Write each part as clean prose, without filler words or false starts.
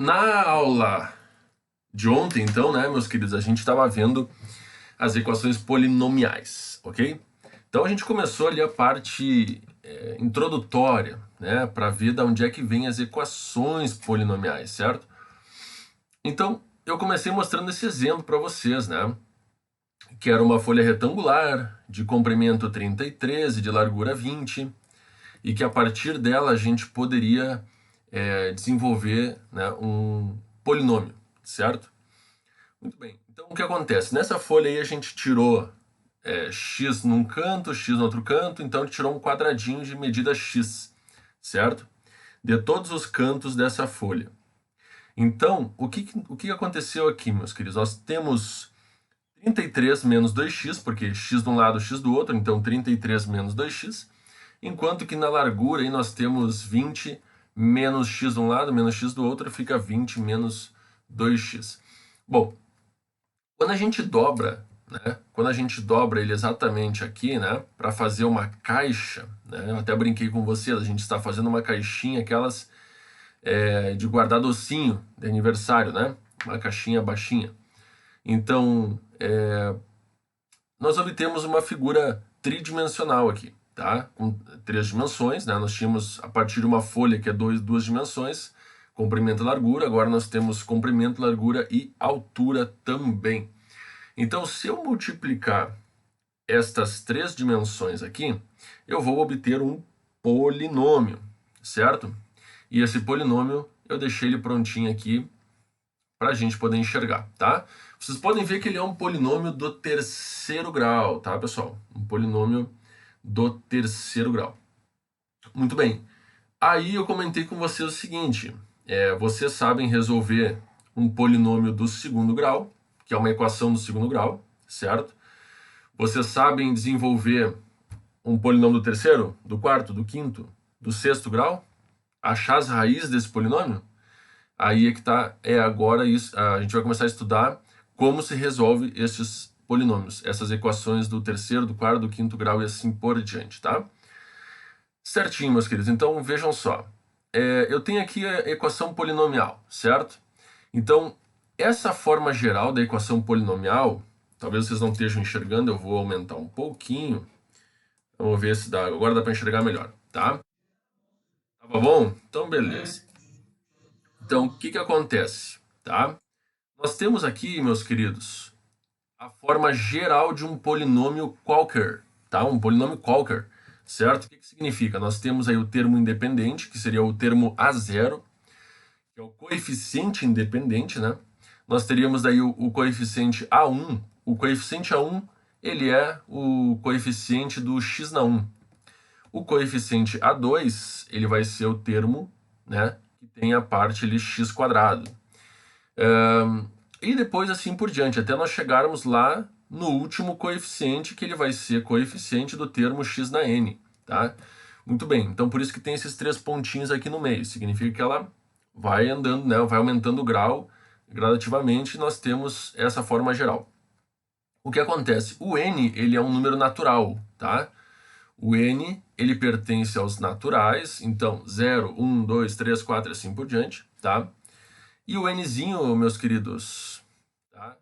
Na aula de ontem, então, né, meus queridos, a gente estava vendo as equações polinomiais, ok? Então a gente começou ali a parte introdutória, né, para ver de onde é que vem as equações polinomiais, certo? Então eu comecei mostrando esse exemplo para vocês, né, que era uma folha retangular de comprimento 33 e de largura 20, e que a partir dela a gente poderia desenvolver, né, um polinômio, certo? Muito bem. Então o que acontece? Nessa folha aí a gente tirou x num canto, x no outro canto, então a gente tirou um quadradinho de medida x, certo? De todos os cantos dessa folha. Então, o que aconteceu aqui, meus queridos? Nós temos 33 menos 2x, porque x de um lado, x do outro, então 33 menos 2x, enquanto que na largura aí nós temos 20 menos x de um lado, menos x do outro, fica 20 menos 2x. Bom, quando a gente dobra, né, quando a gente dobra ele exatamente aqui, né, para fazer uma caixa, né, eu até brinquei com vocês, a gente está fazendo uma caixinha, aquelas de guardar docinho de aniversário, né, uma caixinha baixinha. Então, nós obtemos uma figura tridimensional aqui, tá? Com 3 dimensões, né? Nós tínhamos a partir de uma folha que é duas dimensões, comprimento e largura, agora nós temos comprimento, largura e altura também. Então, se eu multiplicar estas 3 dimensões aqui, eu vou obter um polinômio, certo? E esse polinômio, eu deixei ele prontinho aqui para a gente poder enxergar, tá? Vocês podem ver que ele é um polinômio do terceiro grau, tá, pessoal? Um polinômio do terceiro grau. Muito bem. Aí eu comentei com vocês o seguinte, vocês sabem resolver um polinômio do segundo grau, que é uma equação do segundo grau, certo? Vocês sabem desenvolver um polinômio do terceiro, do quarto, do quinto, do sexto grau? Achar as raízes desse polinômio? Aí é que tá, agora isso, a gente vai começar a estudar como se resolve esses polinômios, essas equações do terceiro, do quarto, do quinto grau e assim por diante, tá? Certinho, meus queridos. Então, vejam só. Eu tenho aqui a equação polinomial, certo? Então, essa forma geral da equação polinomial, talvez vocês não estejam enxergando, eu vou aumentar um pouquinho. Vamos ver se dá. Agora dá para enxergar melhor, tá? Tava bom? Então, beleza. Então, o que acontece, tá? Nós temos aqui, meus queridos, a forma geral de um polinômio qualquer, tá? Um polinômio qualquer, certo? O que significa? Nós temos aí o termo independente, que seria o termo A0, que é o coeficiente independente, né? Nós teríamos daí o coeficiente A1. O coeficiente A1, ele é o coeficiente do x na 1. O coeficiente A2, ele vai ser o termo, né, que tem a parte ali x quadrado. E depois assim por diante, até nós chegarmos lá no último coeficiente, que ele vai ser coeficiente do termo x na n, tá? Muito bem, então por isso que tem esses 3 pontinhos aqui no meio, significa que ela vai andando, né, vai aumentando o grau gradativamente, e nós temos essa forma geral. O que acontece? O n, ele é um número natural, tá? O n, ele pertence aos naturais, então 0, 1, 2, 3, 4 e assim por diante, tá? E o nzinho, meus queridos, tá?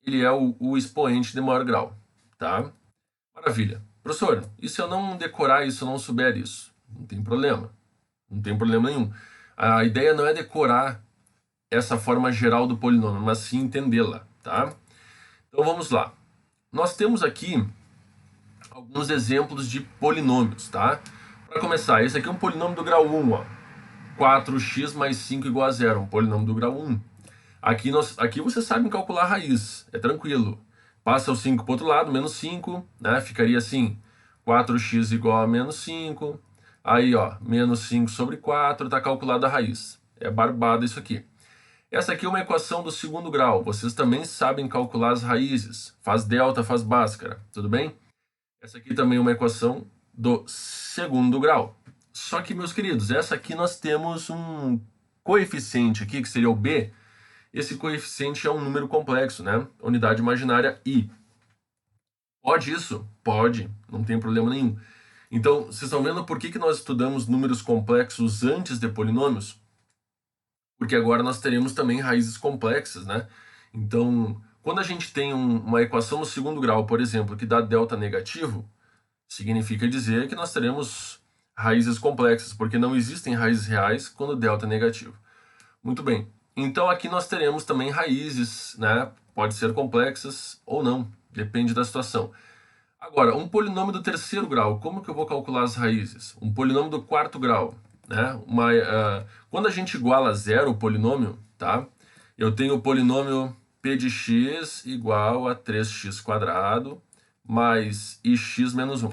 Ele é o expoente de maior grau, tá? Maravilha. Professor, e se eu não decorar isso, eu não souber isso? Não tem problema. Não tem problema nenhum. A ideia não é decorar essa forma geral do polinômio, mas sim entendê-la, tá? Então vamos lá. Nós temos aqui alguns exemplos de polinômios, tá? Para começar, esse aqui é um polinômio do grau 1, ó. 4x mais 5 igual a 0, um polinômio do grau 1. Aqui vocês sabem calcular a raiz, é tranquilo. Passa o 5 para o outro lado, menos 5, né? Ficaria assim, 4x igual a menos 5. Aí, ó, menos 5 sobre 4, está calculada a raiz. É barbada isso aqui. Essa aqui é uma equação do segundo grau. Vocês também sabem calcular as raízes. Faz delta, faz bhaskara, tudo bem? Essa aqui também é uma equação do segundo grau. Só que, meus queridos, essa aqui nós temos um coeficiente aqui, que seria o b. Esse coeficiente é um número complexo, né? Unidade imaginária i. Pode isso? Pode, não tem problema nenhum. Então, vocês estão vendo por que nós estudamos números complexos antes de polinômios? porque agora nós teremos também raízes complexas, né? Então, quando a gente tem uma equação no segundo grau, por exemplo, que dá delta negativo, significa dizer que nós teremos raízes complexas, porque não existem raízes reais quando delta é negativo. Muito bem. Então aqui nós teremos também raízes, né? Pode ser complexas ou não, depende da situação. Agora, um polinômio do terceiro grau, como que eu vou calcular as raízes? Um polinômio do quarto grau, né? Quando a gente iguala a zero o polinômio, tá? Eu tenho o polinômio p de x igual a 3x quadrado mais ix menos 1.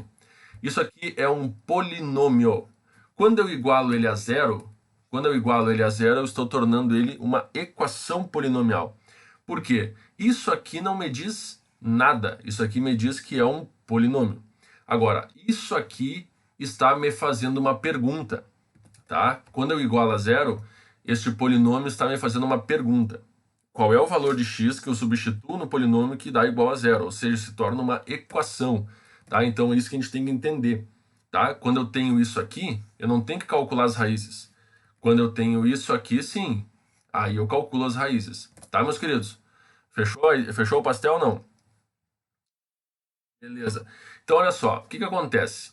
Isso aqui é um polinômio. Quando eu igualo ele a zero, eu estou tornando ele uma equação polinomial. Por quê? Isso aqui não me diz nada. Isso aqui me diz que é um polinômio. Agora, isso aqui está me fazendo uma pergunta, tá? Quando eu igualo a zero, este polinômio está me fazendo uma pergunta. Qual é o valor de x que eu substituo no polinômio que dá igual a zero? Ou seja, se torna uma equação, tá? Então é isso que a gente tem que entender, tá? Quando eu tenho isso aqui, eu não tenho que calcular as raízes. Quando eu tenho isso aqui, sim, aí eu calculo as raízes, tá, meus queridos? Fechou o pastel ou não? Beleza. Então, olha só, o que acontece?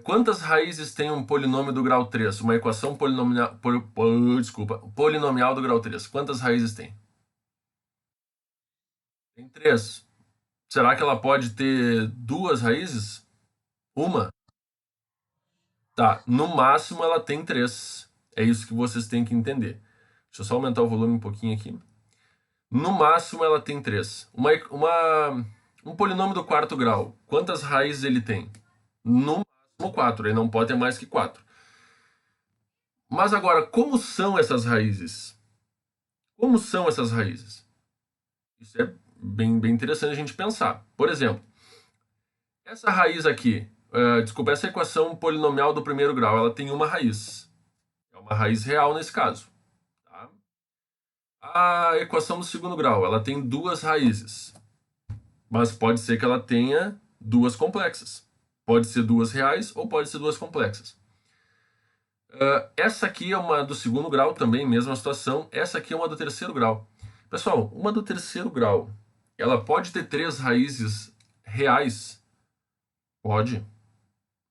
Quantas raízes tem um polinômio do grau 3? Uma equação polinomial do grau 3. Quantas raízes tem? Tem 3. Será que ela pode ter duas raízes? Uma? Tá, no máximo ela tem 3. É isso que vocês têm que entender. Deixa eu só aumentar o volume um pouquinho aqui. No máximo ela tem 3. Um polinômio do quarto grau, quantas raízes ele tem? No máximo 4, ele não pode ter mais que 4. Mas agora, como são essas raízes? Como são essas raízes? Isso é bem interessante a gente pensar. Por exemplo, essa raiz aqui, desculpa, essa equação polinomial do primeiro grau, ela tem uma raiz. É uma raiz real nesse caso. Tá? A equação do segundo grau, ela tem duas raízes. Mas pode ser que ela tenha duas complexas. Pode ser duas reais ou pode ser duas complexas. Essa aqui é uma do segundo grau também, mesma situação. Essa aqui é uma do terceiro grau. Pessoal, uma do terceiro grau, ela pode ter três raízes reais? Pode.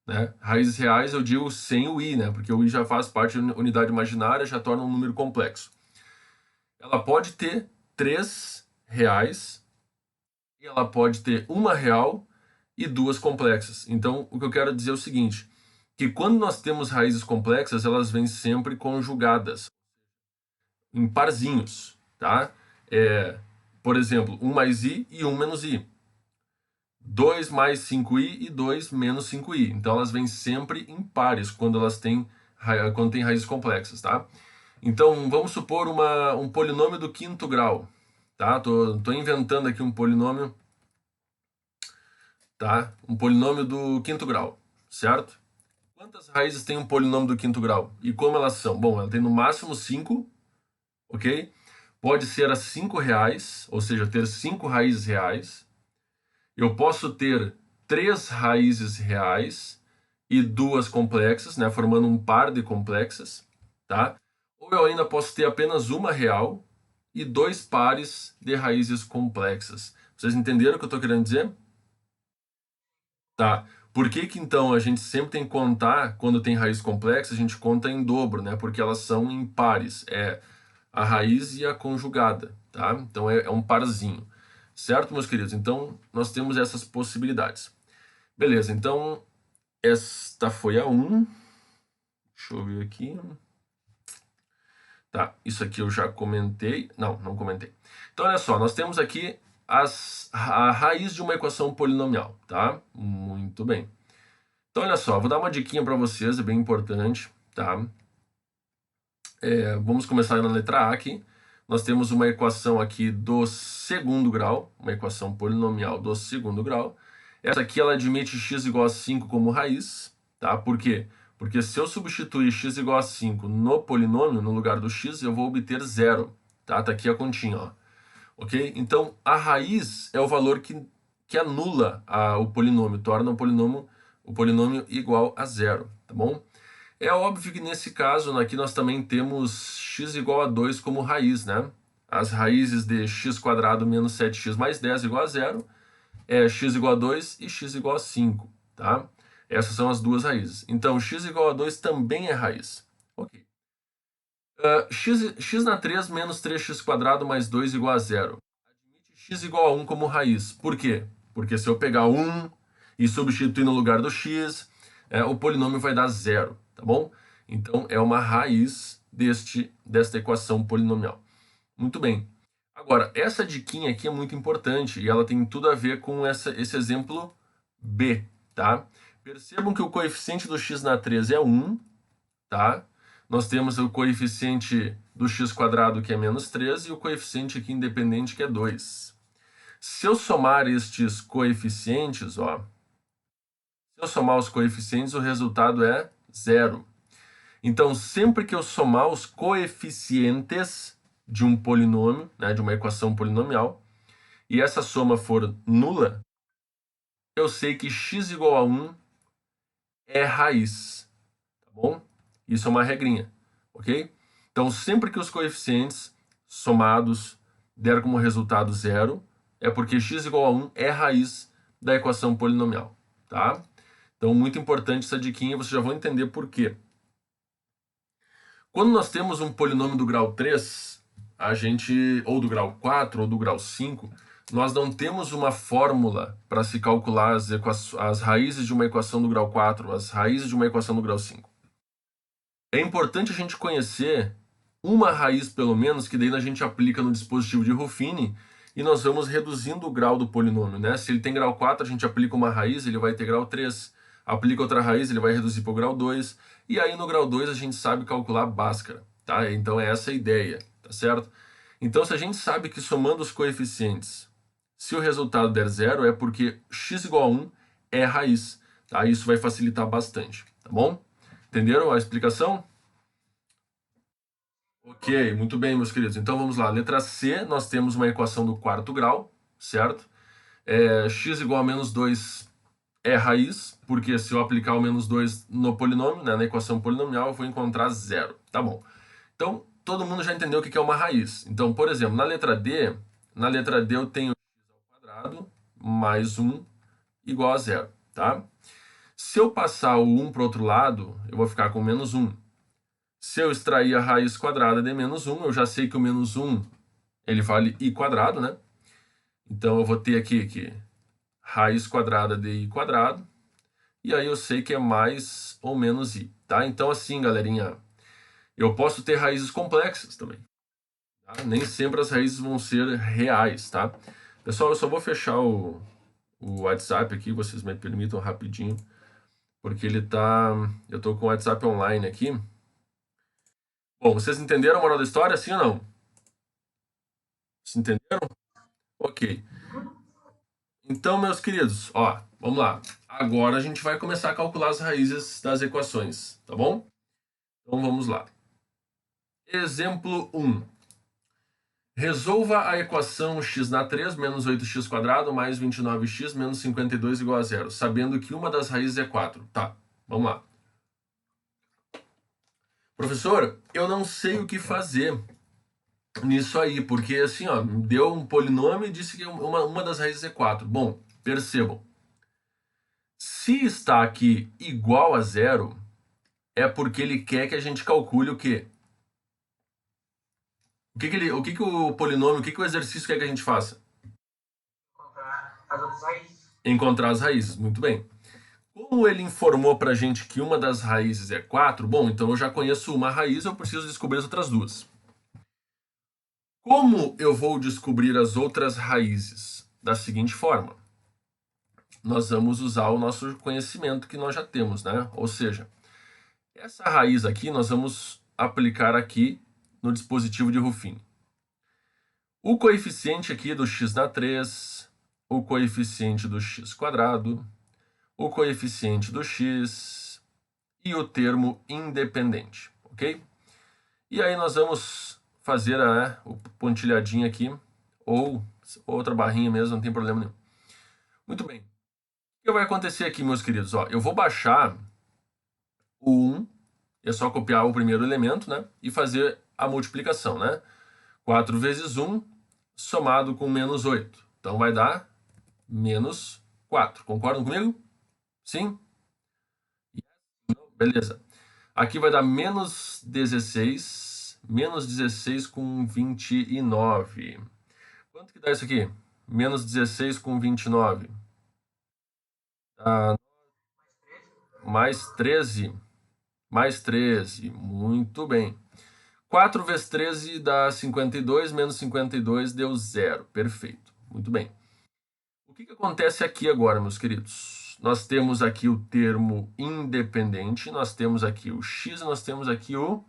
Né? Raízes reais eu digo sem o i, né? Porque o i já faz parte da unidade imaginária, já torna um número complexo. Ela pode ter 3 reais e ela pode ter uma real e duas complexas. Então, o que eu quero dizer é o seguinte, que quando nós temos raízes complexas, elas vêm sempre conjugadas, em parzinhos, tá? Por exemplo, 1 mais i e 1 menos i. 2 mais 5i e 2 menos 5i. Então elas vêm sempre em pares quando tem raízes complexas, tá? Então vamos supor um polinômio do quinto grau, tá? Tô inventando aqui um polinômio, tá? Um polinômio do quinto grau, certo? Quantas raízes tem um polinômio do quinto grau? E como elas são? Bom, ela tem no máximo 5, ok? Pode ser a 5 reais, ou seja, ter 5 raízes reais. Eu posso ter 3 raízes reais e duas complexas, né, formando um par de complexas, tá? Ou eu ainda posso ter apenas uma real e dois pares de raízes complexas. Vocês entenderam o que eu estou querendo dizer? Tá. Por que que então a gente sempre tem que contar, quando tem raiz complexa, a gente conta em dobro, né? Porque elas são em pares. É a raiz e a conjugada, tá? Então é um parzinho. Certo, meus queridos? Então, nós temos essas possibilidades. Beleza, então, esta foi a 1. Deixa eu ver aqui. Tá, isso aqui eu já comentei. Não comentei. Então, olha só, nós temos aqui a raiz de uma equação polinomial, tá? Muito bem. Então, olha só, vou dar uma diquinha para vocês, é bem importante, tá? Vamos começar na letra A aqui. Nós temos uma equação aqui do segundo grau, uma equação polinomial do segundo grau. Essa aqui ela admite x igual a 5 como raiz, tá? Por quê? Porque se eu substituir x igual a 5 no polinômio, no lugar do x, eu vou obter zero, tá? Tá aqui a continha, ó. Ok? Então, a raiz é o valor que anula o polinômio, torna o polinômio igual a zero, tá bom? É óbvio que nesse caso aqui nós também temos x igual a 2 como raiz, né? As raízes de x² menos 7x mais 10 igual a 0 é x igual a 2 e x igual a 5, tá? Essas são as duas raízes. Então, x igual a 2 também é raiz. Ok. X na 3 menos 3x² mais 2 igual a 0. Admite x igual a 1 como raiz. Por quê? Porque se eu pegar 1 e substituir no lugar do x, o polinômio vai dar 0, tá bom? Então, é uma raiz desta equação polinomial. Muito bem. Agora, essa diquinha aqui é muito importante e ela tem tudo a ver com esse exemplo B, tá? Percebam que o coeficiente do x na 3 é 1, tá? Nós temos o coeficiente do x² que é menos 3 e o coeficiente aqui independente que é 2. Se eu somar estes coeficientes, ó, se eu somar os coeficientes, o resultado é 0. Então, sempre que eu somar os coeficientes de um polinômio, né, de uma equação polinomial, e essa soma for nula, eu sei que x igual a 1 é raiz, tá bom? Isso é uma regrinha, ok? Então, sempre que os coeficientes somados der como resultado 0, é porque x igual a 1 é raiz da equação polinomial, tá? Então, muito importante essa diquinha, vocês já vão entender por quê. Quando nós temos um polinômio do grau 3, ou do grau 4, ou do grau 5, nós não temos uma fórmula para se calcular as raízes de uma equação do grau 4, as raízes de uma equação do grau 5. É importante a gente conhecer uma raiz, pelo menos, que daí a gente aplica no dispositivo de Ruffini e nós vamos reduzindo o grau do polinômio, né? Se ele tem grau 4, a gente aplica uma raiz, ele vai ter grau 3. Aplica outra raiz, ele vai reduzir para o grau 2. E aí no grau 2 a gente sabe calcular Bhaskara, tá? Então é essa a ideia, tá certo? Então se a gente sabe que somando os coeficientes, se o resultado der 0, é porque x igual a 1 é raiz, tá? Isso vai facilitar bastante, tá bom? Entenderam a explicação? Ok, muito bem, meus queridos. Então vamos lá. Letra C, nós temos uma equação do quarto grau, certo? X igual a menos 2 é raiz, porque se eu aplicar o menos 2 no polinômio, né, na equação polinomial, eu vou encontrar 0. Tá bom. Então, todo mundo já entendeu o que é uma raiz. Então, por exemplo, na letra D eu tenho x² mais 1 igual a 0, tá? Se eu passar o 1 para o outro lado, eu vou ficar com menos 1. Se eu extrair a raiz quadrada de menos 1, eu já sei que o menos 1 ele vale i², né? Então eu vou ter aqui que raiz quadrada de i², e aí eu sei que é mais ou menos i, tá? Então assim, galerinha, eu posso ter raízes complexas também, tá? Nem sempre as raízes vão ser reais, tá? Pessoal, eu só vou fechar o WhatsApp aqui, vocês me permitam rapidinho, porque eu tô com o WhatsApp online aqui. Bom, vocês entenderam a moral da história, sim ou não? Vocês entenderam? Ok. Então, meus queridos, ó, vamos lá. Agora a gente vai começar a calcular as raízes das equações, tá bom? Então vamos lá. Exemplo 1. Resolva a equação x na 3 menos 8x² mais 29x menos 52 igual a 0, sabendo que uma das raízes é 4. Tá, vamos lá. Professor, eu não sei o que fazer nisso aí, porque assim, ó, deu um polinômio e disse que uma das raízes é 4. Bom, percebam. Se está aqui igual a 0, é porque ele quer que a gente calcule o quê? O polinômio, o que o exercício quer que a gente faça? Encontrar as outras raízes. Encontrar as raízes, muito bem. Como ele informou pra gente que uma das raízes é 4, bom, então eu já conheço uma raiz, eu preciso descobrir as outras duas. Como eu vou descobrir as outras raízes? Da seguinte forma. Nós vamos usar o nosso conhecimento que nós já temos, né? Ou seja, essa raiz aqui nós vamos aplicar aqui no dispositivo de Ruffini. O coeficiente aqui do x na 3, o coeficiente do x², o coeficiente do x e o termo independente, ok? E aí nós vamos fazer o pontilhadinho aqui, ou outra barrinha mesmo, não tem problema nenhum. Muito bem. O que vai acontecer aqui, meus queridos? Ó, eu vou baixar o 1 é só copiar o primeiro elemento, né? E fazer a multiplicação, né? 4 vezes 1 somado com menos 8. Então vai dar menos 4. Concordam comigo? Sim? Beleza. Aqui vai dar menos 16. Menos 16 com 29. Quanto que dá isso aqui? Menos 16 com 29. Mais 13. Mais 13. Muito bem. 4 vezes 13 dá 52, menos 52 deu 0. Perfeito. Muito bem. O que acontece aqui agora, meus queridos? Nós temos aqui o termo independente, nós temos aqui o x e nós temos aqui o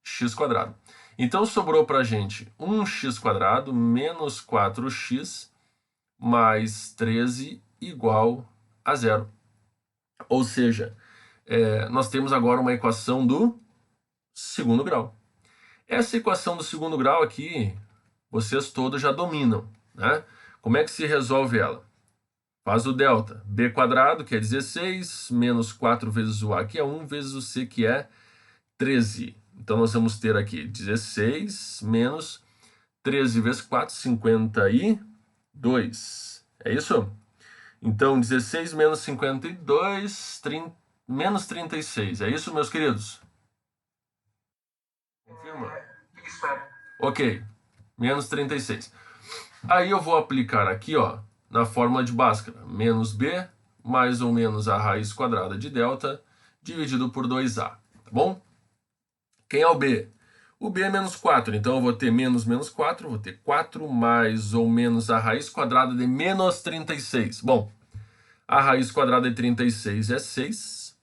x². Então, sobrou para a gente 1x² menos 4x mais 13 igual a 0. Ou seja, nós temos agora uma equação do segundo grau. Essa equação do segundo grau aqui, vocês todos já dominam, né? Como é que se resolve ela? Faz o delta, b², que é 16, menos 4 vezes o a, que é 1, vezes o c, que é 13. Então, nós vamos ter aqui 16 menos 13 vezes 4, 52. É isso? Então, 16 menos 52, menos 36. É isso, meus queridos? Confirma? Isso é. Ok, menos 36. Aí eu vou aplicar aqui, ó, na fórmula de Bhaskara, menos b mais ou menos a raiz quadrada de delta dividido por 2a, tá bom? Quem é o b? O b é menos 4, então eu vou ter menos 4, vou ter 4 mais ou menos a raiz quadrada de menos 36. Bom, a raiz quadrada de 36 é 6.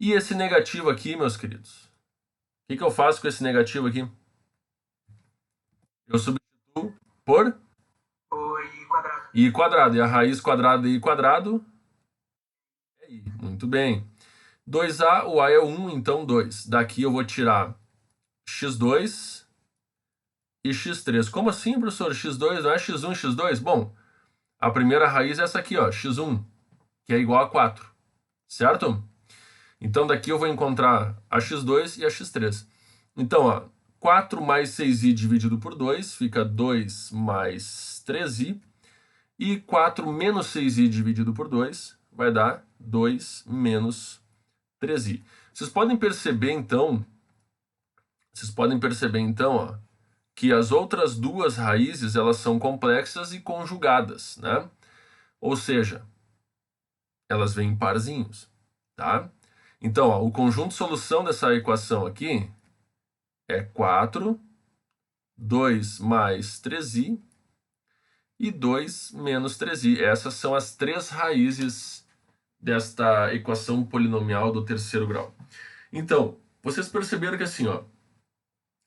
E esse negativo aqui, meus queridos, o que eu faço com esse negativo aqui? Eu substituo por O i². i². E a raiz quadrada de i² é i. Muito bem. 2a, o a é 1, então 2. Daqui eu vou tirar x2 e x3. Como assim, professor? x2 não é x1 e x2? Bom, a primeira raiz é essa aqui, ó, x1, que é igual a 4, certo? Então daqui eu vou encontrar a x2 e a x3. Então, ó, 4 mais 6i dividido por 2 fica 2 mais 3i. E 4 menos 6i dividido por 2 vai dar 2 menos 3i. Vocês podem perceber então, ó, que as outras duas raízes elas são complexas e conjugadas, né? Ou seja, elas vêm em parzinhos, tá? Então, ó, o conjunto de solução dessa equação aqui é 4, 2 mais 3i e 2 menos 3i. Essas são as três raízes desta equação polinomial do terceiro grau. Então, vocês perceberam que assim, ó,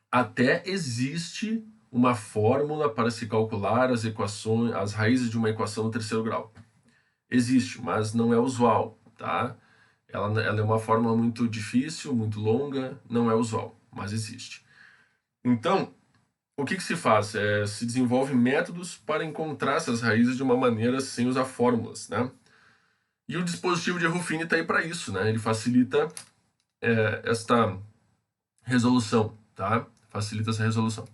até existe uma fórmula para se calcular as equações, as raízes de uma equação do terceiro grau. Existe, mas não é usual, tá? Ela é uma fórmula muito difícil, muito longa, não é usual, mas existe. Então, o que se faz? Se desenvolve métodos para encontrar essas raízes de uma maneira sem usar fórmulas, né? E o dispositivo de Ruffini está aí para isso, né? Ele facilita esta resolução, tá? Facilita essa resolução.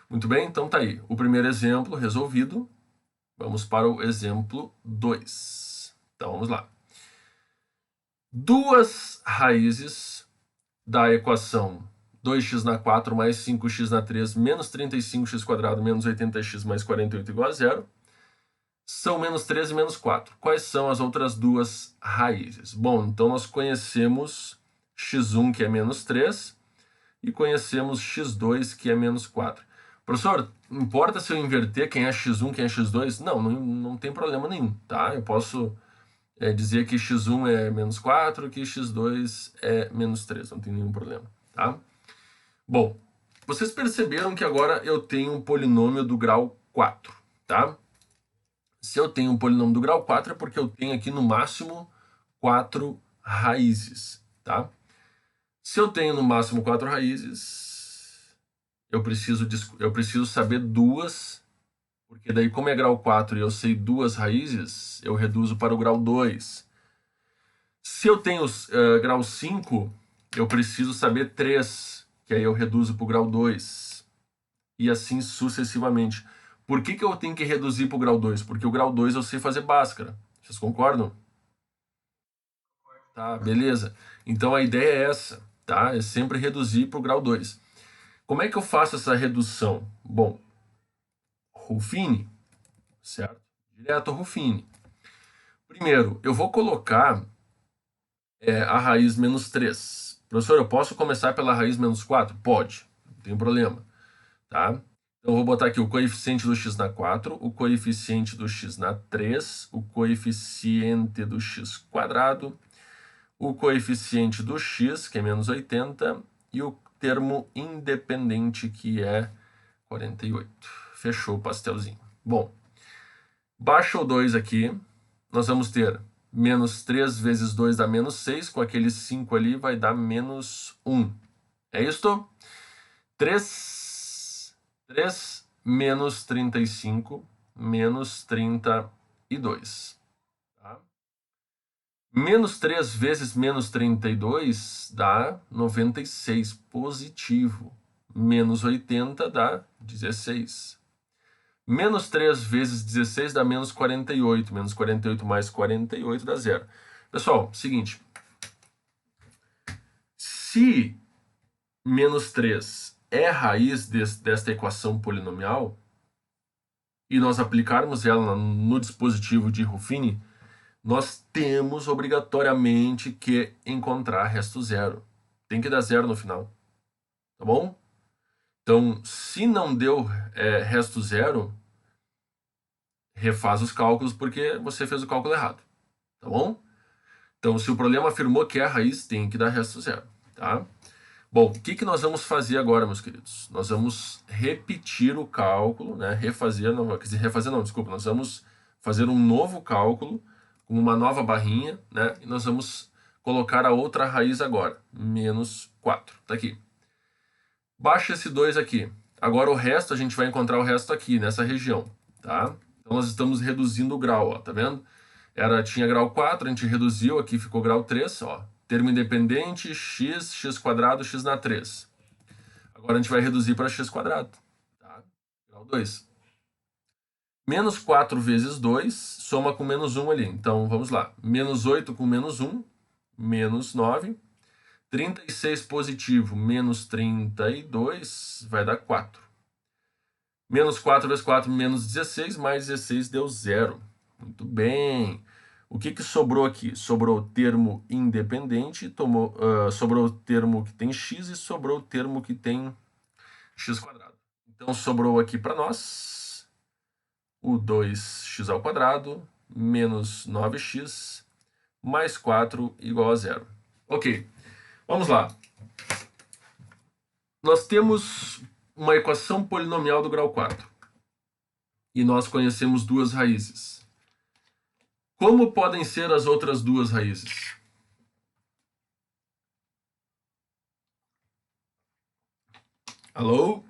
Muito bem, então tá aí. O primeiro exemplo resolvido. Vamos para o exemplo 2. Então vamos lá. Duas raízes da equação 2x² mais 5x³ menos 35x² menos 80x mais 48 igual a 0 são menos 13 e menos 4. Quais são as outras duas raízes? Bom, então nós conhecemos x1, que é menos 3, e conhecemos x2, que é menos 4. Professor, importa se eu inverter quem é x1, quem é x2? Não tem problema nenhum, tá? Eu posso dizer que x1 é menos 4, que x2 é menos 3, não tem nenhum problema, tá? Bom, vocês perceberam que agora eu tenho um polinômio do grau 4, tá? Se eu tenho um polinômio do grau 4 é porque eu tenho aqui no máximo 4 raízes, tá? Se eu tenho no máximo 4 raízes, eu preciso saber duas, porque daí como é grau 4 e eu sei duas raízes, eu reduzo para o grau 2. Se eu tenho grau 5, eu preciso saber 3, que aí eu reduzo para o grau 2. E assim sucessivamente. Por que eu tenho que reduzir para o grau 2? Porque o grau 2 eu sei fazer Bhaskara. Vocês concordam? Tá, beleza. Então a ideia é essa, tá? É sempre reduzir para o grau 2. Como é que eu faço essa redução? Bom, Ruffini, certo? Direto Ruffini. Primeiro, eu vou colocar a raiz menos 3. Professor, eu posso começar pela raiz menos 4? Pode, não tem problema, tá? Então eu vou botar aqui o coeficiente do x na 4, o coeficiente do x na 3, o coeficiente do x quadrado, o coeficiente do x, que é menos 80, e o termo independente, que é 48. Fechou o pastelzinho. Bom, baixa o 2 aqui, nós vamos ter menos 3 vezes 2 dá menos 6, com aquele 5 ali vai dar menos 1. É isto? 3 menos 35, menos 32. Tá? Menos 3 vezes menos 32 dá 96, positivo. Menos 80 dá 16. Menos 3 vezes 16 dá menos 48. Menos 48 mais 48 dá 0. Pessoal, seguinte. Se menos 3 é a raiz desta equação polinomial, e nós aplicarmos ela no dispositivo de Ruffini, nós temos obrigatoriamente que encontrar resto zero. Tem que dar zero no final. Tá bom? Então, se não deu resto zero, refaz os cálculos porque você fez o cálculo errado. Tá bom? Então, se o problema afirmou que é a raiz, tem que dar resto zero. Tá? Bom, o que nós vamos fazer agora, meus queridos? Nós vamos repetir o cálculo, né? Refazer não, desculpa. Nós vamos fazer um novo cálculo com uma nova barrinha, né? E nós vamos colocar a outra raiz agora, menos 4. Tá aqui. Baixa esse 2 aqui. Agora o resto, a gente vai encontrar o resto aqui, nessa região, tá? Então nós estamos reduzindo o grau, ó, tá vendo? Tinha grau 4, a gente reduziu, aqui ficou grau 3, ó. Termo independente, x quadrado, x na 3. Agora a gente vai reduzir para x quadrado, tá? Grau 2. Menos 4 vezes 2, soma com menos 1 ali. Então, vamos lá. Menos 8 com menos 1, menos 9. 36 positivo, menos 32, vai dar 4. Menos 4 vezes 4, menos 16, mais 16 deu 0. Muito bem. O que sobrou aqui? Sobrou o termo independente, sobrou o termo que tem x e sobrou o termo que tem x quadrado. Então, sobrou aqui para nós o 2x ao quadrado menos 9x mais 4 igual a 0. Ok, vamos lá. Nós temos uma equação polinomial do grau 4. E nós conhecemos duas raízes. Como podem ser as outras duas raízes? Alô?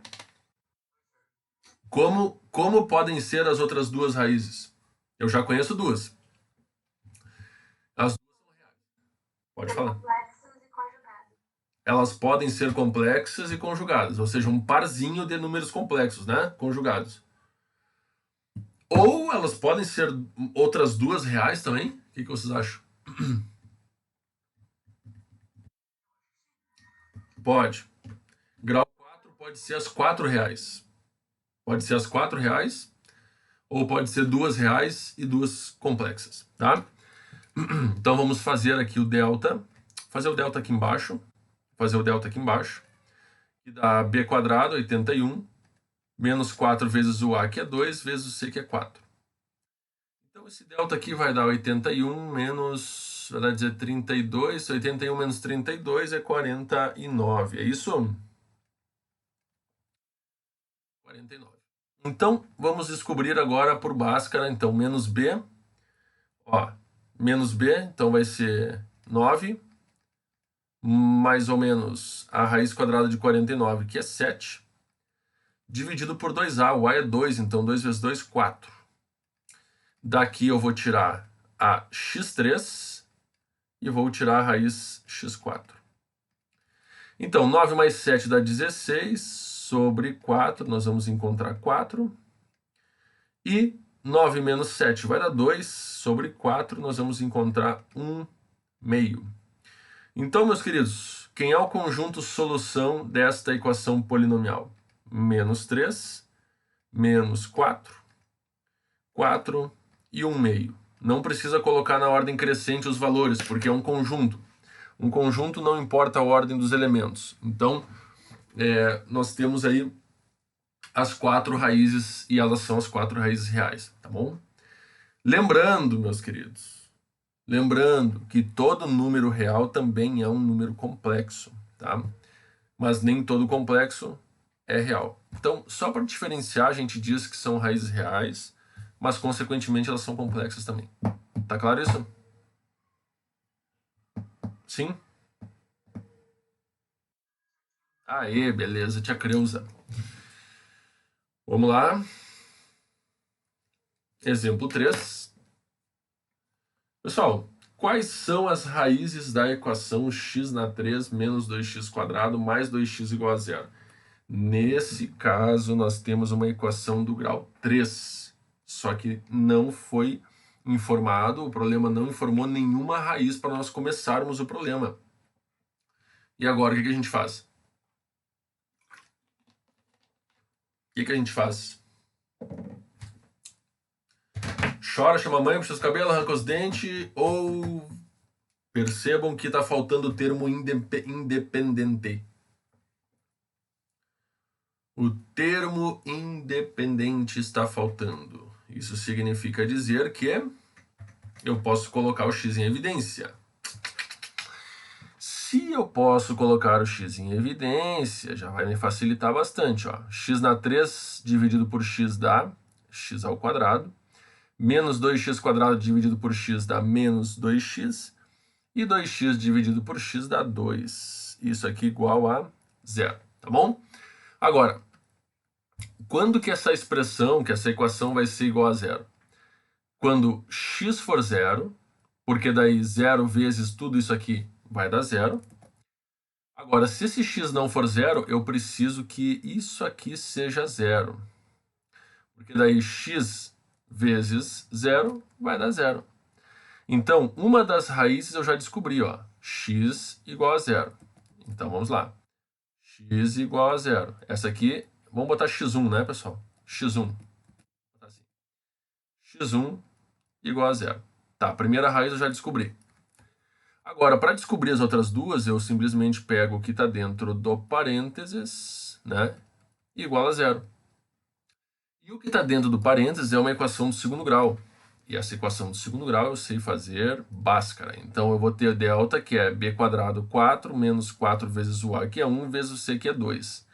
Como podem ser as outras duas raízes? Eu já conheço duas. As duas são reais. Pode falar. Complexos e conjugados. Elas podem ser complexas e conjugadas, ou seja, um parzinho de números complexos, né? Conjugados. Ou elas podem ser outras duas reais também? O que vocês acham? Pode. Grau 4 pode ser as 4 reais. Pode ser as 4 reais, ou pode ser 2 reais e duas complexas, tá? Então vamos fazer aqui o delta, fazer o delta aqui embaixo, que dá b quadrado, 81, menos 4 vezes o a, que é 2, vezes o c, que é 4. Então esse delta aqui vai dar 81 menos, vai dar dizer 32, 81 menos 32 é 49, é isso? 49. Então, vamos descobrir agora por Bhaskara, então, menos b, ó, menos b, então vai ser 9, mais ou menos a raiz quadrada de 49, que é 7, dividido por 2a, o a é 2, então 2 vezes 2, 4. Daqui eu vou tirar a x3 e vou tirar a raiz x4. Então, 9 mais 7 dá 16, sobre 4, nós vamos encontrar 4. E 9 menos 7 vai dar 2, sobre 4, nós vamos encontrar 1 meio. Então, meus queridos, quem é o conjunto solução desta equação polinomial? Menos 3, menos 4, 4 e 1 meio. Não precisa colocar na ordem crescente os valores, porque é um conjunto. Um conjunto não importa a ordem dos elementos. Então, nós temos aí as 4 raízes, e elas são as 4 raízes reais, tá bom? Lembrando, meus queridos, lembrando que todo número real também é um número complexo, tá? Mas nem todo complexo é real. Então, só para diferenciar, a gente diz que são raízes reais, mas consequentemente elas são complexas também. Tá claro isso? Sim? Aê, beleza, tia Creuza. Vamos lá. Exemplo 3. Pessoal, quais são as raízes da equação x na 3 menos 2x² mais 2x igual a 0? Nesse caso, nós temos uma equação do grau 3, só que não foi informado, o problema não informou nenhuma raiz para nós começarmos o problema. E agora, o que a gente faz? O que a gente faz? Chora, chama a mãe, puxa os cabelos, arranca os dentes, ou percebam que está faltando o termo independente. O termo independente está faltando. Isso significa dizer que eu posso colocar o x em evidência. Se eu posso colocar o x em evidência, já vai me facilitar bastante. Ó. X na 3 dividido por x dá x ao quadrado. Menos 2x² dividido por x dá menos 2x. E 2x dividido por x dá 2. Isso aqui igual a 0, tá bom? Agora, quando que essa expressão, que essa equação vai ser igual a 0? Quando x for 0, porque daí 0 vezes tudo isso aqui vai dar 0. Agora, se esse x não for 0, eu preciso que isso aqui seja 0. Porque daí x vezes 0 vai dar 0. Então, uma das raízes eu já descobri, ó, x igual a 0. Então, vamos lá. X igual a 0. Essa aqui, vamos botar x1, né, pessoal? x1. x1 igual a 0. Tá, a primeira raiz eu já descobri. Agora, para descobrir as outras duas, eu simplesmente pego o que está dentro do parênteses, né, igual a 0. E o que está dentro do parênteses é uma equação do segundo grau. E essa equação do segundo grau eu sei fazer Bhaskara. Então eu vou ter delta, que é b² 4 menos 4 vezes o a, que é 1, vezes o c, que é 2.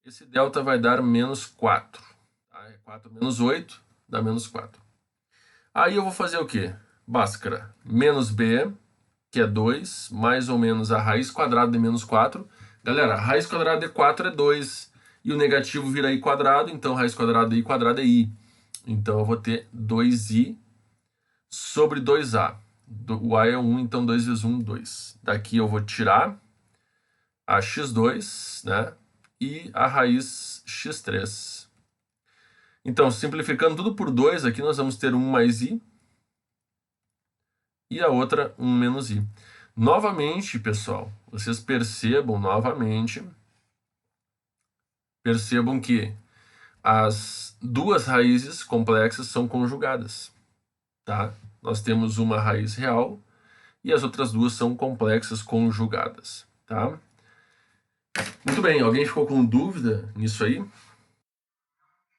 Esse delta vai dar menos 4. Tá? 4 menos 8 dá menos 4. Aí eu vou fazer o quê? Bhaskara. Menos b, que é 2, mais ou menos a raiz quadrada de menos 4. Galera, a raiz quadrada de 4 é 2. E o negativo vira i quadrado, então raiz quadrada de i quadrado é i. Então eu vou ter 2i sobre 2a. O a é 1, então 2 vezes 1, 2. Daqui eu vou tirar a x2, né? E a raiz x3. Então, simplificando tudo por 2, aqui nós vamos ter 1 mais i. E a outra 1 menos i. Novamente, pessoal, vocês percebam que as duas raízes complexas são conjugadas, tá? Nós temos uma raiz real e as outras duas são complexas conjugadas, tá? Muito bem, alguém ficou com dúvida nisso aí?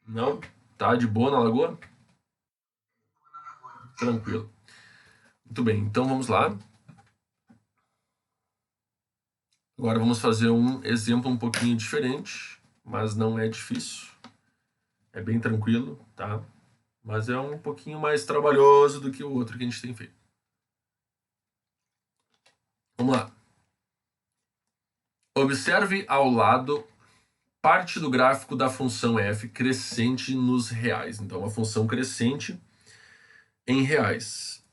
Não? Tá de boa na lagoa? Tranquilo. Muito bem, então vamos lá. Agora vamos fazer um exemplo um pouquinho diferente, mas não é difícil. É bem tranquilo, tá? Mas é um pouquinho mais trabalhoso do que o outro que a gente tem feito. Vamos lá. Observe ao lado parte do gráfico da função f crescente nos reais. Então, uma função crescente em reais.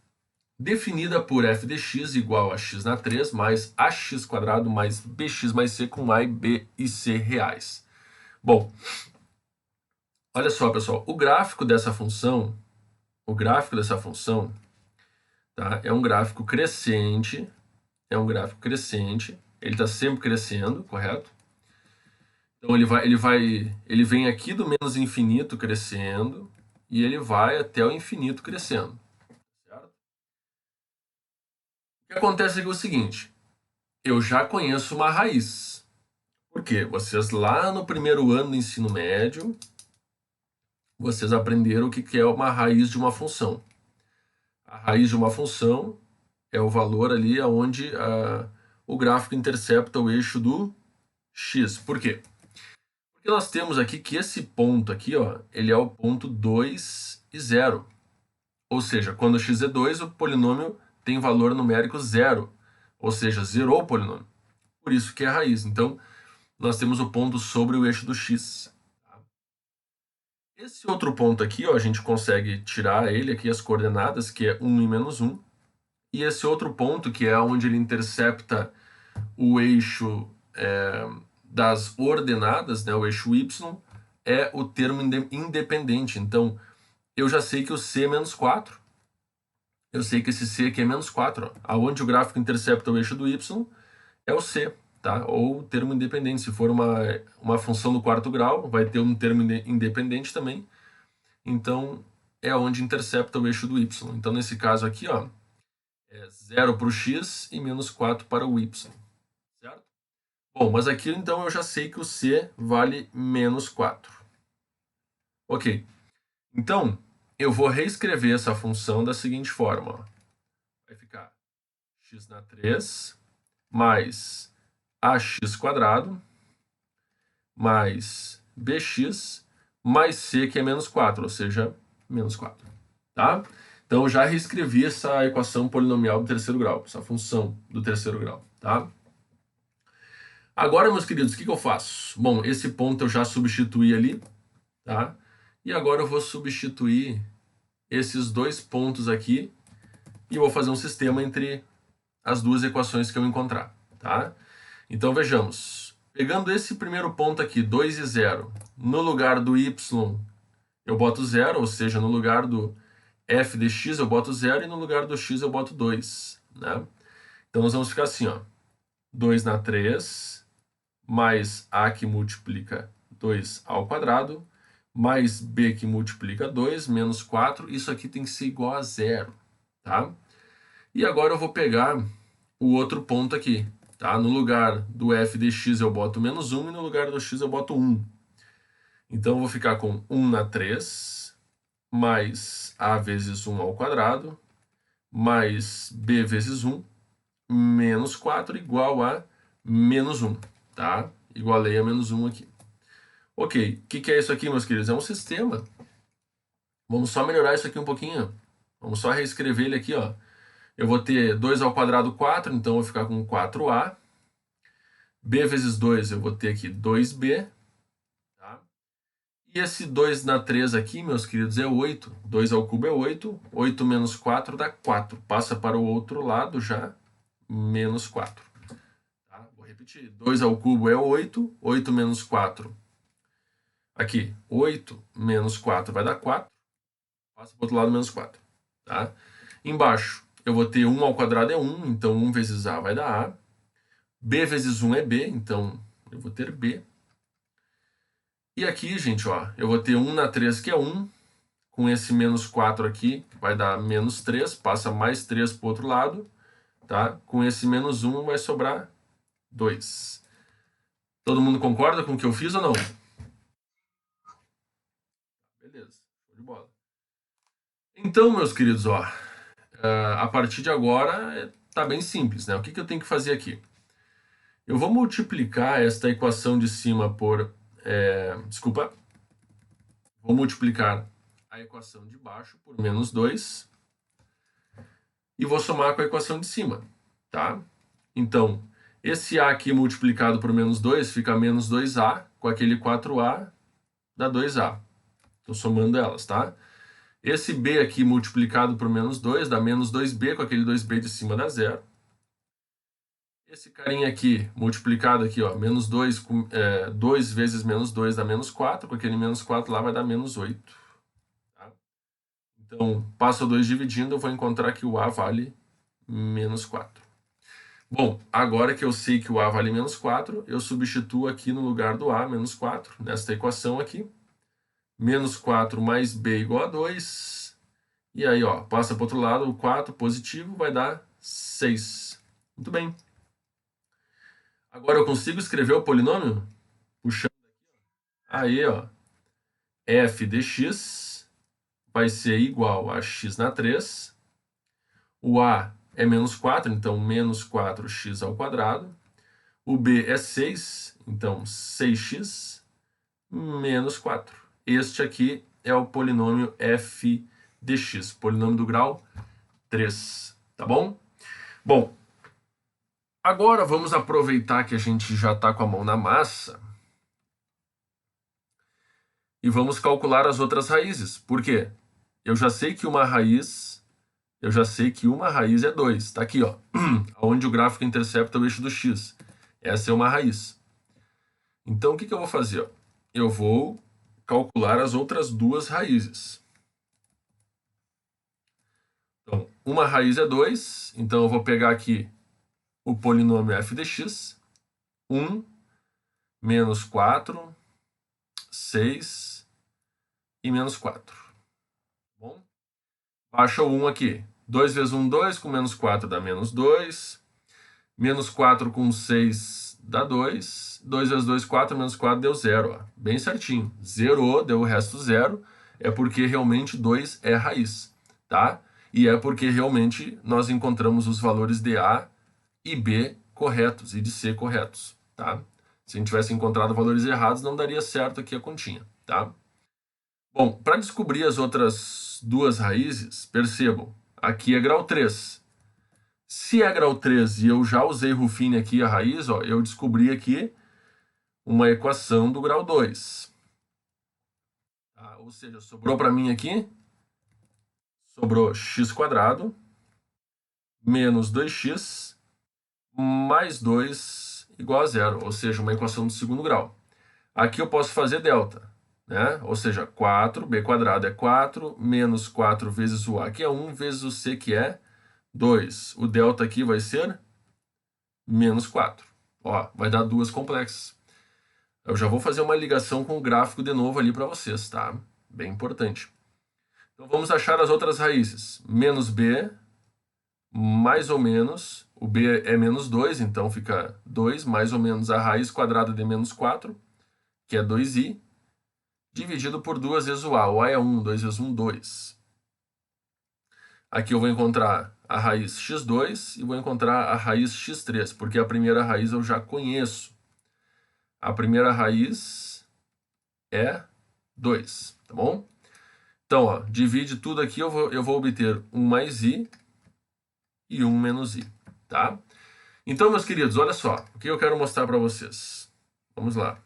definida por f de x igual a x na 3 mais ax² mais bx mais c com a, b e c reais. Bom, olha só, pessoal, o gráfico dessa função, tá, é um gráfico crescente, ele está sempre crescendo, correto? Então ele vem aqui do menos infinito crescendo e ele vai até o infinito crescendo. Certo? O que acontece aqui é o seguinte, eu já conheço uma raiz. Por quê? Vocês lá no primeiro ano do ensino médio, vocês aprenderam o que é uma raiz de uma função. A raiz de uma função é o valor ali onde o gráfico intercepta o eixo do x. Por quê? Porque nós temos aqui que esse ponto aqui, ó, ele é o ponto 2 e 0. Ou seja, quando x é 2, o polinômio tem valor numérico 0. Ou seja, zerou o polinômio. Por isso que é a raiz. Então, nós temos o ponto sobre o eixo do x. Esse outro ponto aqui, ó, a gente consegue tirar ele aqui, as coordenadas, que é 1 e menos 1. E esse outro ponto, que é onde ele intercepta o eixo das ordenadas, né, o eixo y, é o termo independente. Então, eu já sei que o c é menos 4. Eu sei que esse c aqui é menos 4. Ó. Aonde o gráfico intercepta o eixo do y é o c, tá? Ou termo independente. Se for uma função do quarto grau, vai ter um termo independente também. Então, é onde intercepta o eixo do y. Então, nesse caso aqui, ó, é 0 para o x e menos 4 para o y. Certo? Bom, mas aqui então eu já sei que o c vale menos 4. Ok. Então, eu vou reescrever essa função da seguinte forma. Ó. Vai ficar x na 3 mais ax² mais bx mais c, que é menos 4, ou seja, menos 4. Tá? Então, eu já reescrevi essa equação polinomial do terceiro grau, essa função do terceiro grau. Tá? Agora, meus queridos, o que eu faço? Bom, esse ponto eu já substituí ali, tá? E agora eu vou substituir esses dois pontos aqui e vou fazer um sistema entre as duas equações que eu encontrar, tá? Então, vejamos. Pegando esse primeiro ponto aqui, 2 e 0, no lugar do y eu boto 0, ou seja, no lugar do f de x eu boto 0 e no lugar do x eu boto 2, né? Então, nós vamos ficar assim, ó. 2 na 3 mais a que multiplica 2 ao quadrado, mais b que multiplica 2, menos 4, isso aqui tem que ser igual a 0, tá? E agora eu vou pegar o outro ponto aqui, tá? No lugar do f de x eu boto menos 1 e no lugar do x eu boto 1. Então eu vou ficar com 1 na 3, mais a vezes 1 ao quadrado, mais b vezes 1, menos 4, igual a menos 1. Tá? Igualei a menos 1 aqui. Ok, o que é isso aqui, meus queridos? É um sistema. Vamos só melhorar isso aqui um pouquinho. Vamos só reescrever ele aqui, ó. Eu vou ter 2 ao quadrado 4, então eu vou ficar com 4a. b vezes 2 eu vou ter aqui 2b. Tá? E esse 2 na 3 aqui, meus queridos, é 8. 2 ao cubo é 8. 8 menos 4 dá 4. Passa para o outro lado já, menos 4. 2 ao cubo é 8, 8 menos 4. Aqui, 8 menos 4 vai dar 4. Passa para o outro lado, menos 4. Tá? Embaixo, eu vou ter 1 ao quadrado é 1, então 1 vezes a vai dar a. b vezes 1 é b, então eu vou ter b. E aqui, gente, ó, eu vou ter 1 na 3, que é 1. Com esse menos 4 aqui, vai dar menos 3. Passa mais 3 para o outro lado. Tá? Com esse menos 1 vai sobrar 2. Todo mundo concorda com o que eu fiz ou não? Beleza, show de bola. Então, meus queridos, ó, a partir de agora tá bem simples, né? O que eu tenho que fazer aqui? Eu vou multiplicar esta equação de cima por... Vou multiplicar a equação de baixo por menos 2 e vou somar com a equação de cima, tá? Então, esse a aqui multiplicado por menos 2 fica menos 2a, com aquele 4a dá 2a. Estou somando elas, tá? Esse b aqui multiplicado por menos 2 dá menos 2b, com aquele 2b de cima dá zero. Esse carinha aqui, multiplicado aqui, ó, menos 2, 2 vezes menos 2 dá menos 4, com aquele menos 4 lá vai dar menos 8. Tá? Então, passo 2 dividindo, eu vou encontrar que o A vale menos 4. Bom, agora que eu sei que o A vale menos 4, eu substituo aqui no lugar do A, menos 4, nesta equação aqui. Menos 4 mais B igual a 2. E aí, ó, passa para o outro lado, o 4 positivo vai dar 6. Muito bem. Agora eu consigo escrever o polinômio? Puxando aqui. Aí, ó, f de x vai ser igual a x na 3. O A é menos 4, então menos 4x ao quadrado. O B é 6, então 6x menos 4. Este aqui é o polinômio f de x, polinômio do grau 3, tá bom? Bom, agora vamos aproveitar que a gente já está com a mão na massa e vamos calcular as outras raízes. Por quê? Eu já sei que uma raiz é 2. Está aqui, ó, onde o gráfico intercepta o eixo do x. Essa é uma raiz. Então, o que eu vou fazer? Ó? Eu vou calcular as outras duas raízes. Então, uma raiz é 2, então eu vou pegar aqui o polinômio f de x, 1, menos 4, 6 e menos 4. Bom? Baixa o 1 aqui. 2 vezes 1, 2, com menos 4 dá menos 2. Menos 4 com 6 dá 2. 2 vezes 2, 4, menos 4 deu 0. Ó. Bem certinho. Zerou, deu o resto 0. É porque realmente 2 é raiz. Tá? E é porque realmente nós encontramos os valores de A e B corretos e de C corretos. Tá? Se a gente tivesse encontrado valores errados, não daria certo aqui a continha. Tá? Bom, para descobrir as outras duas raízes, percebam, aqui é grau 3. Se é grau 3 e eu já usei Ruffini aqui a raiz, ó, eu descobri aqui uma equação do grau 2. Tá? Ou seja, sobrou para mim aqui, sobrou x² menos 2x mais 2 igual a 0, ou seja, uma equação do segundo grau. Aqui eu posso fazer delta, né? Ou seja, 4b² é 4, menos 4 vezes o A, que é 1, vezes o C, que é 2. O delta aqui vai ser menos 4. Ó, vai dar duas complexas. Eu já vou fazer uma ligação com o gráfico de novo ali para vocês, tá? Bem importante. Então vamos achar as outras raízes. Menos b, mais ou menos, o b é menos 2, então fica 2, mais ou menos a raiz quadrada de menos 4, que é 2i, dividido por 2 vezes o A. O A é 1, 2 vezes 1, 2. Aqui eu vou encontrar a raiz x2 e vou encontrar a raiz x3, porque a primeira raiz eu já conheço. A primeira raiz é 2, tá bom? Então, ó, divide tudo aqui, eu vou obter 1 mais i e 1 menos i, tá? Então, meus queridos, olha só, o que eu quero mostrar para vocês. Vamos lá.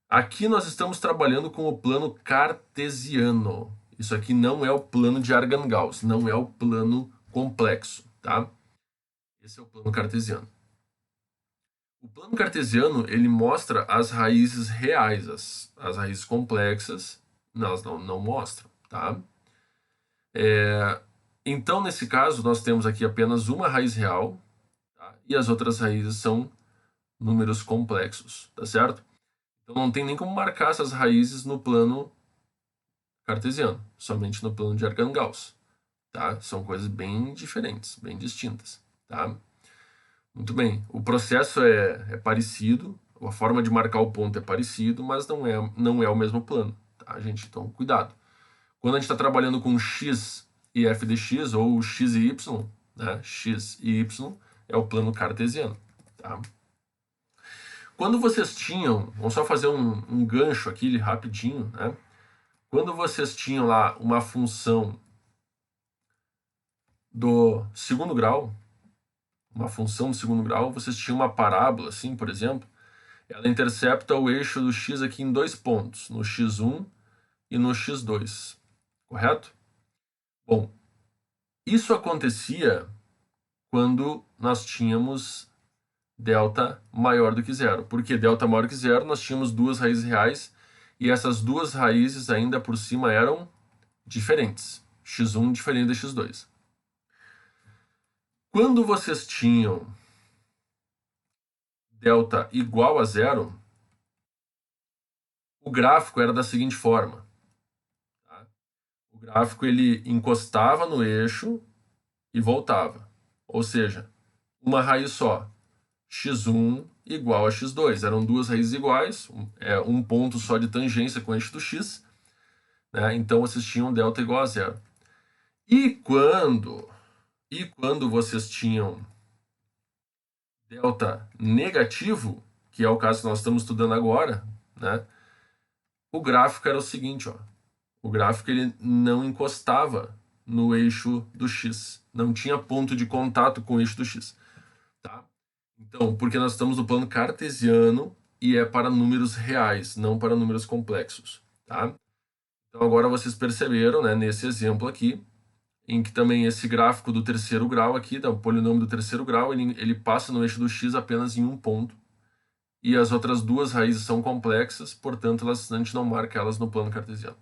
Aqui nós estamos trabalhando com o plano cartesiano. Isso aqui não é o plano de Argand-Gauss, não é o plano complexo, tá? Esse é o plano cartesiano. O plano cartesiano, ele mostra as raízes reais, as raízes complexas, elas não mostram, tá? Então, nesse caso, nós temos aqui apenas uma raiz real, tá? E as outras raízes são números complexos, tá certo? Então não tem nem como marcar essas raízes no plano cartesiano, somente no plano de Argand-Gauss, tá? São coisas bem diferentes, bem distintas, tá? Muito bem, o processo é parecido, a forma de marcar o ponto é parecido, mas não é o mesmo plano, tá, gente? Então, cuidado. Quando a gente está trabalhando com x e f de x, ou x e y, né? X e y é o plano cartesiano, tá? Quando vocês tinham, vamos só fazer um gancho aqui rapidinho, né? Quando vocês tinham lá uma função do segundo grau, vocês tinham uma parábola, assim, por exemplo, ela intercepta o eixo do x aqui em 2 pontos, no x1 e no x2. Correto? Bom, isso acontecia quando nós tínhamos delta maior do que zero. Porque delta maior que zero, nós tínhamos duas raízes reais e essas duas raízes ainda por cima eram diferentes. x1 diferente de x2. Quando vocês tinham delta igual a zero, o gráfico era da seguinte forma. Tá? O gráfico ele encostava no eixo e voltava. Ou seja, uma raiz só. x1 igual a x2. Eram duas raízes iguais, um ponto só de tangência com o eixo do x. Né? Então vocês tinham delta igual a zero. E quando vocês tinham delta negativo, que é o caso que nós estamos estudando agora, né? O gráfico era o seguinte, ó. O gráfico ele não encostava no eixo do x, não tinha ponto de contato com o eixo do x, tá? Então, porque nós estamos no plano cartesiano e é para números reais, não para números complexos, tá? Então agora vocês perceberam, né, nesse exemplo aqui, em que também esse gráfico do terceiro grau aqui, o polinômio do terceiro grau, ele passa no eixo do x apenas em um ponto, e as outras duas raízes são complexas, portanto a gente não marca elas no plano cartesiano.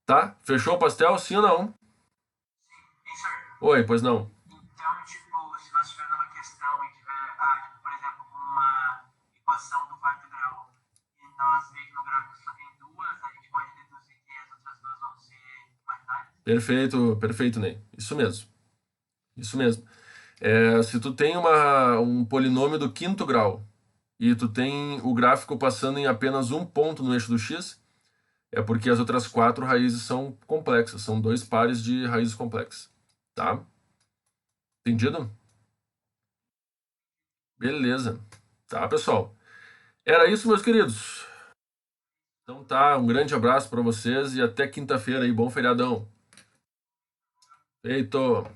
Tá? Fechou o pastel? Sim ou não? Sim, isso aí. Oi, pois não. Então, tipo, se nós tivermos uma questão e tiver, por exemplo, uma equação do quarto grau e nós vemos que no gráfico só tem duas, a gente pode deduzir que as outras duas vão ser imaginárias? Perfeito, Ney. Isso mesmo. Isso mesmo. Se tu tem um polinômio do quinto grau e tu tem o gráfico passando em apenas um ponto no eixo do x, é porque as outras quatro raízes são complexas, são dois pares de raízes complexas, tá? Entendido? Beleza. Tá, pessoal? Era isso, meus queridos. Então tá, um grande abraço para vocês e até quinta-feira aí, bom feriadão. Feito!